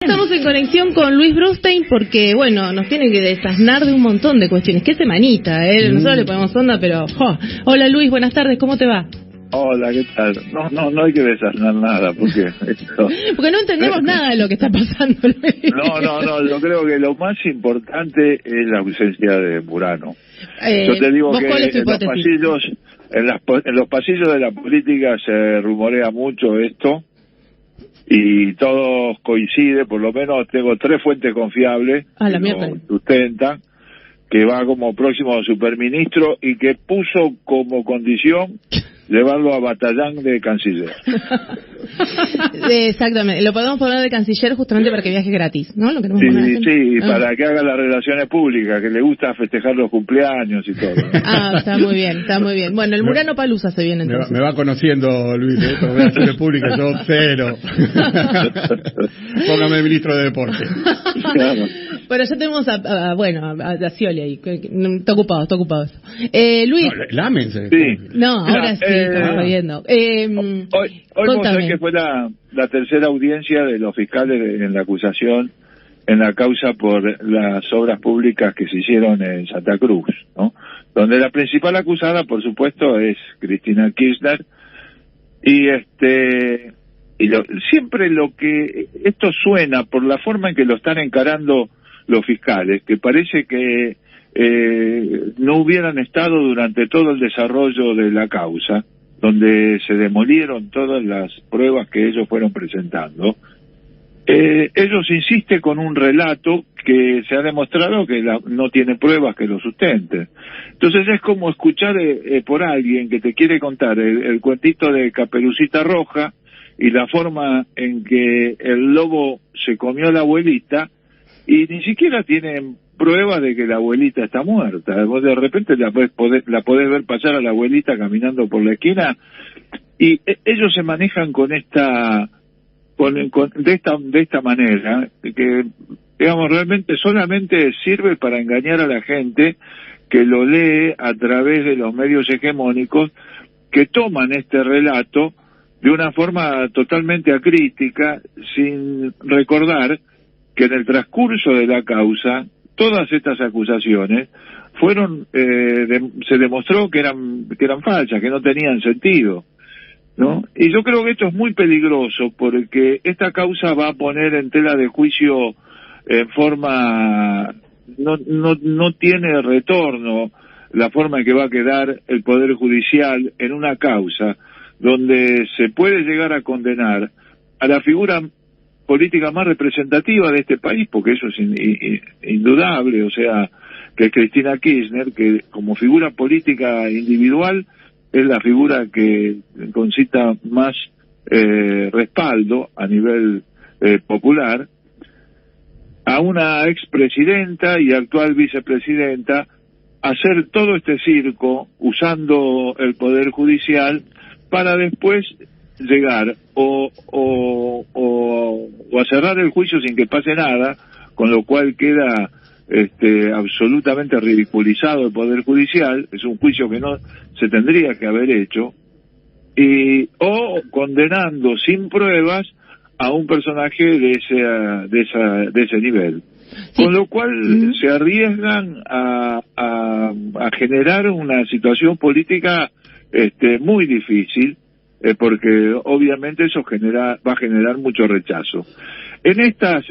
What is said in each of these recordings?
Estamos en conexión con Luis Brustein porque, bueno, nos tiene que desasnar de un montón de cuestiones. Qué semanita, ¿eh? Nosotros le ponemos onda, pero... Hola Luis, buenas tardes, ¿cómo te va? Hola, ¿qué tal? No hay que desasnar nada, porque... Porque no entendemos nada de lo que está pasando, Luis. No, yo creo que lo más importante es la ausencia de Burano. Yo te digo que en los pasillos de la política se rumorea mucho esto, y todo coincide, por lo menos tengo 3 fuentes confiables que lo sustentan, que va como próximo superministro y que puso como condición llevarlo a Batallán de canciller. Exactamente, lo podemos poner de canciller justamente para que viaje gratis, ¿no? Sí, para que haga las relaciones públicas, que le gusta festejar los cumpleaños y todo. Está muy bien. Bueno, el Murano Palusa se viene entonces. Me va conociendo, Luis, de relaciones públicas, yo cero. Póngame ministro de Deporte. Claro. Pero ya tenemos a Scioli ahí, está ocupado eso. Luis. No, lámense. Sí. No, ahora sí, estamos viendo. Hoy vos sabés que fue la tercera audiencia de los fiscales en la acusación, en la causa por las obras públicas que se hicieron en Santa Cruz, ¿no? Donde la principal acusada, por supuesto, es Cristina Kirchner, y siempre lo que esto suena por la forma en que lo están encarando los fiscales, que parece que no hubieran estado durante todo el desarrollo de la causa, donde se demolieron todas las pruebas que ellos fueron presentando. Ellos insisten con un relato que se ha demostrado que no tiene pruebas que lo sustenten. Entonces es como escuchar por alguien que te quiere contar el cuentito de Caperucita Roja y la forma en que el lobo se comió a la abuelita, y ni siquiera tienen pruebas de que la abuelita está muerta. Vos de repente la podés ver pasar a la abuelita caminando por la esquina, y ellos se manejan con de esta manera, que digamos realmente solamente sirve para engañar a la gente que lo lee a través de los medios hegemónicos, que toman este relato de una forma totalmente acrítica, sin recordar que en el transcurso de la causa todas estas acusaciones se demostró que eran falsas, que no tenían sentido, ¿no? Y yo creo que esto es muy peligroso, porque esta causa va a poner en tela de juicio en forma no tiene retorno la forma en que va a quedar el Poder Judicial en una causa donde se puede llegar a condenar a la figura política más representativa de este país, porque eso es indudable, o sea, que Cristina Kirchner, que como figura política individual es la figura que concita más respaldo a nivel popular, a una expresidenta y actual vicepresidenta hacer todo este circo usando el Poder Judicial para después llegar o a cerrar el juicio sin que pase nada, con lo cual queda absolutamente ridiculizado el Poder Judicial. Es un juicio que no se tendría que haber hecho, o condenando sin pruebas a un personaje de ese nivel, con lo cual se arriesgan a generar una situación política muy difícil, porque obviamente eso va a generar mucho rechazo.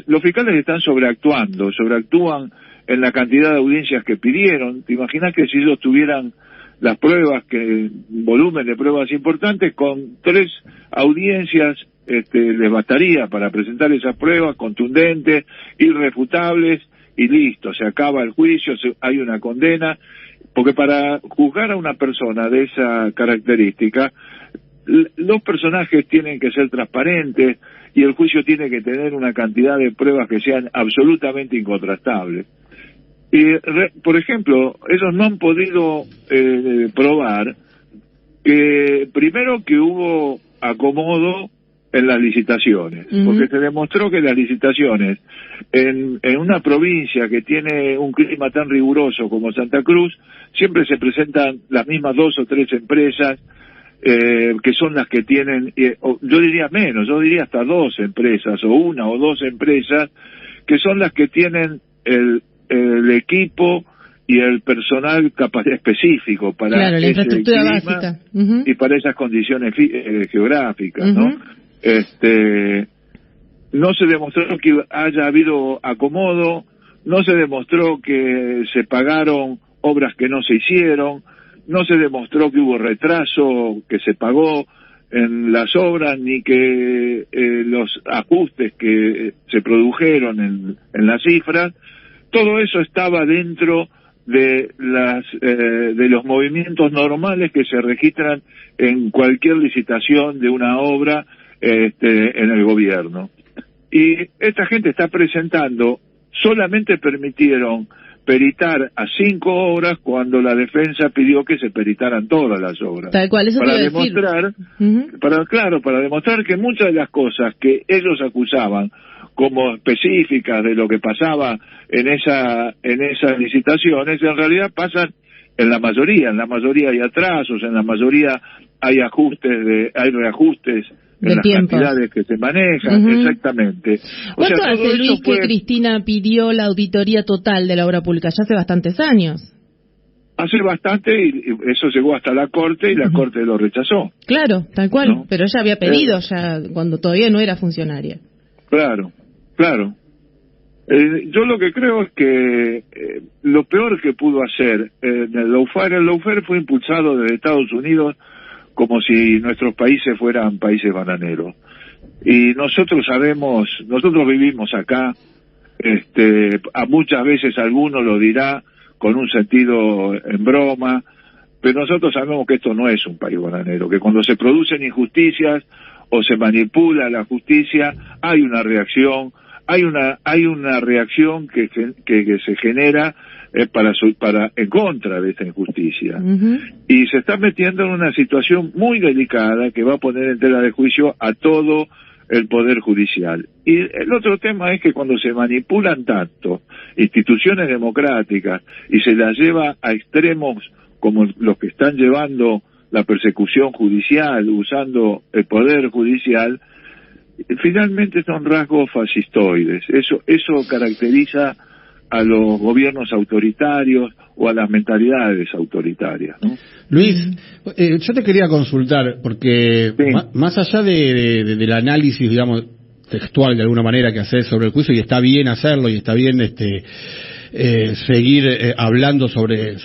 Los fiscales están sobreactúan en la cantidad de audiencias que pidieron. ¿Te imaginas que si ellos tuvieran las pruebas, un volumen de pruebas importantes, con 3 audiencias les bastaría para presentar esas pruebas contundentes, irrefutables, y listo, se acaba el juicio, hay una condena? Porque para juzgar a una persona de esa característica, los personajes tienen que ser transparentes y el juicio tiene que tener una cantidad de pruebas que sean absolutamente incontrastables. Y, por ejemplo, ellos no han podido probar que, primero, que hubo acomodo en las licitaciones, porque se demostró que las licitaciones en una provincia que tiene un clima tan riguroso como Santa Cruz, siempre se presentan las mismas 2 o 3 empresas, que son las que tienen, yo diría menos, yo diría hasta 2 empresas, o 1 o 2 empresas, que son las que tienen el equipo y el personal específico para claro, la infraestructura clima básica. y para esas condiciones geográficas, ¿no? No se demostró que haya habido acomodo, no se demostró que se pagaron obras que no se hicieron, no se demostró que hubo retraso, que se pagó en las obras, ni que los ajustes que se produjeron en las cifras. Todo eso estaba dentro de los movimientos normales que se registran en cualquier licitación de una obra en el gobierno. Y esta gente está presentando, solamente permitieron peritar a 5 obras cuando la defensa pidió que se peritaran todas las obras. Tal cual, eso para te iba a decir. Demostrar, para demostrar que muchas de las cosas que ellos acusaban como específicas de lo que pasaba en esas licitaciones, en realidad pasan en la mayoría hay atrasos, en la mayoría hay reajustes en las cantidades que se manejan, exactamente. ¿Cuánto hace, Luis, que Cristina pidió la auditoría total de la obra pública? Ya hace bastantes años. Hace bastante, y eso llegó hasta la Corte, y la Corte lo rechazó. Claro, tal cual, ¿no? Pero ella había pedido ya cuando todavía no era funcionaria. Claro. Yo lo que creo es que lo peor que pudo hacer el lawfare fue impulsado desde Estados Unidos como si nuestros países fueran países bananeros. Y nosotros vivimos acá, a muchas veces alguno lo dirá con un sentido en broma, pero nosotros sabemos que esto no es un país bananero, que cuando se producen injusticias o se manipula la justicia, hay una reacción, hay una reacción que se genera en contra de esta injusticia. Y se está metiendo en una situación muy delicada que va a poner en tela de juicio a todo el Poder Judicial. Y el otro tema es que cuando se manipulan tanto instituciones democráticas y se las lleva a extremos como los que están llevando la persecución judicial, usando el Poder Judicial, finalmente son rasgos fascistoides. Eso caracteriza a los gobiernos autoritarios o a las mentalidades autoritarias, ¿no? Luis, yo te quería consultar, porque sí, más allá del análisis, digamos, textual de alguna manera que haces sobre el juicio, y está bien hacerlo, y está bien seguir hablando sobre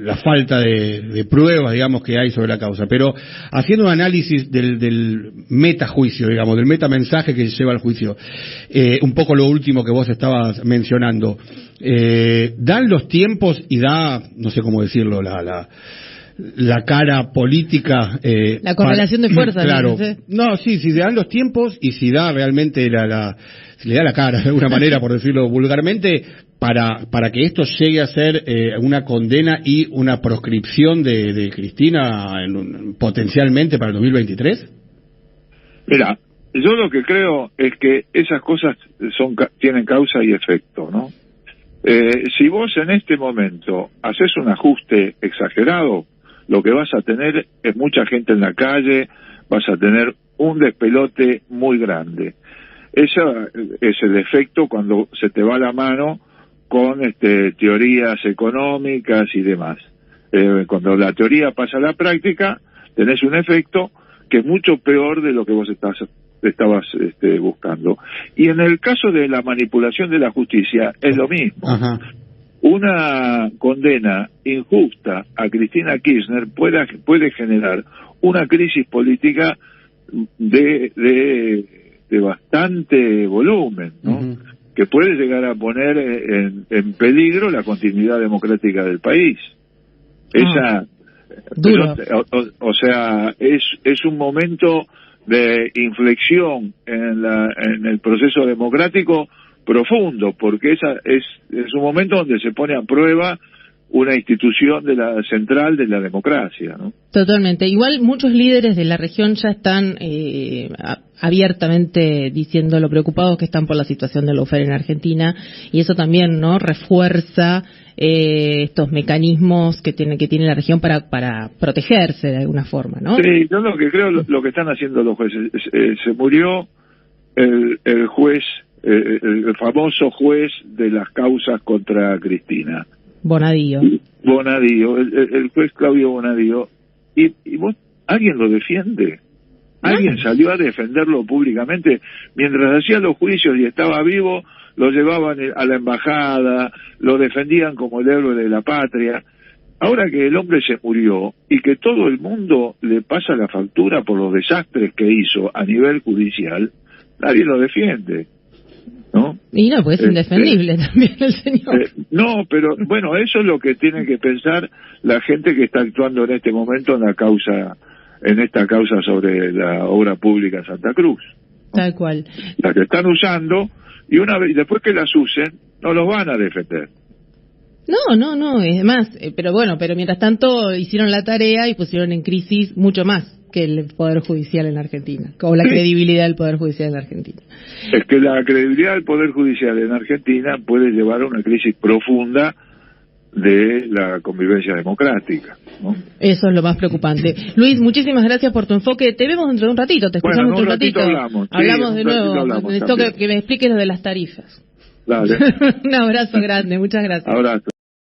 la falta de pruebas, digamos, que hay sobre la causa, pero haciendo un análisis del metajuicio, digamos, del metamensaje que lleva al juicio, un poco lo último que vos estabas mencionando, dan los tiempos y da, no sé cómo decirlo, la cara política, la correlación de fuerzas, claro, no, sí, si dan los tiempos y si da realmente si le da la cara de alguna manera, por decirlo vulgarmente, para que esto llegue a ser una condena y una proscripción de Cristina potencialmente para el 2023. Mira, yo lo que creo es que esas cosas tienen causa y efecto, ¿no? Si vos en este momento haces un ajuste exagerado, lo que vas a tener es mucha gente en la calle, vas a tener un despelote muy grande. Ese es el efecto cuando se te va la mano con teorías económicas y demás. Cuando la teoría pasa a la práctica, tenés un efecto que es mucho peor de lo que vos estabas buscando. Y en el caso de la manipulación de la justicia, es lo mismo. Ajá. Una condena injusta a Cristina Kirchner puede generar una crisis política de bastante volumen, ¿no? Que puede llegar a poner en peligro la continuidad democrática del país. O sea, es un momento de inflexión en el proceso democrático profundo, porque es un momento donde se pone a prueba una institución de la central de la democracia, ¿no? Totalmente. Igual muchos líderes de la región ya están abiertamente diciendo lo preocupados que están por la situación del lawfare en Argentina, y eso también, ¿no?, refuerza estos mecanismos que tiene la región para protegerse de alguna forma, ¿no? Sí, yo lo que creo, lo que están haciendo los jueces, se murió el juez, el famoso juez de las causas contra Cristina. Bonadío, el juez Claudio Bonadío, y vos, ¿alguien lo defiende? ¿Alguien salió a defenderlo públicamente? Mientras hacía los juicios y estaba vivo, lo llevaban a la embajada, lo defendían como el héroe de la patria. Ahora que el hombre se murió y que todo el mundo le pasa la factura por los desastres que hizo a nivel judicial, nadie lo defiende, ¿no? Y no, pues es indefendible también el señor. No, pero bueno, eso es lo que tiene que pensar la gente que está actuando en este momento en esta causa sobre la obra pública Santa Cruz, ¿no? Tal cual. La que están usando, y después que las usen, no los van a defender. No, es más, pero mientras tanto hicieron la tarea y pusieron en crisis mucho más que el Poder Judicial en Argentina, o la credibilidad del Poder Judicial en Argentina. Es que la credibilidad del Poder Judicial en Argentina puede llevar a una crisis profunda de la convivencia democrática, ¿no? Eso es lo más preocupante. Luis, muchísimas gracias por tu enfoque. Te vemos dentro de un ratito, te escuchamos dentro de un ratito. Hablamos de nuevo. Necesito que me expliques lo de las tarifas. Dale. Un abrazo grande, muchas gracias. Abrazo.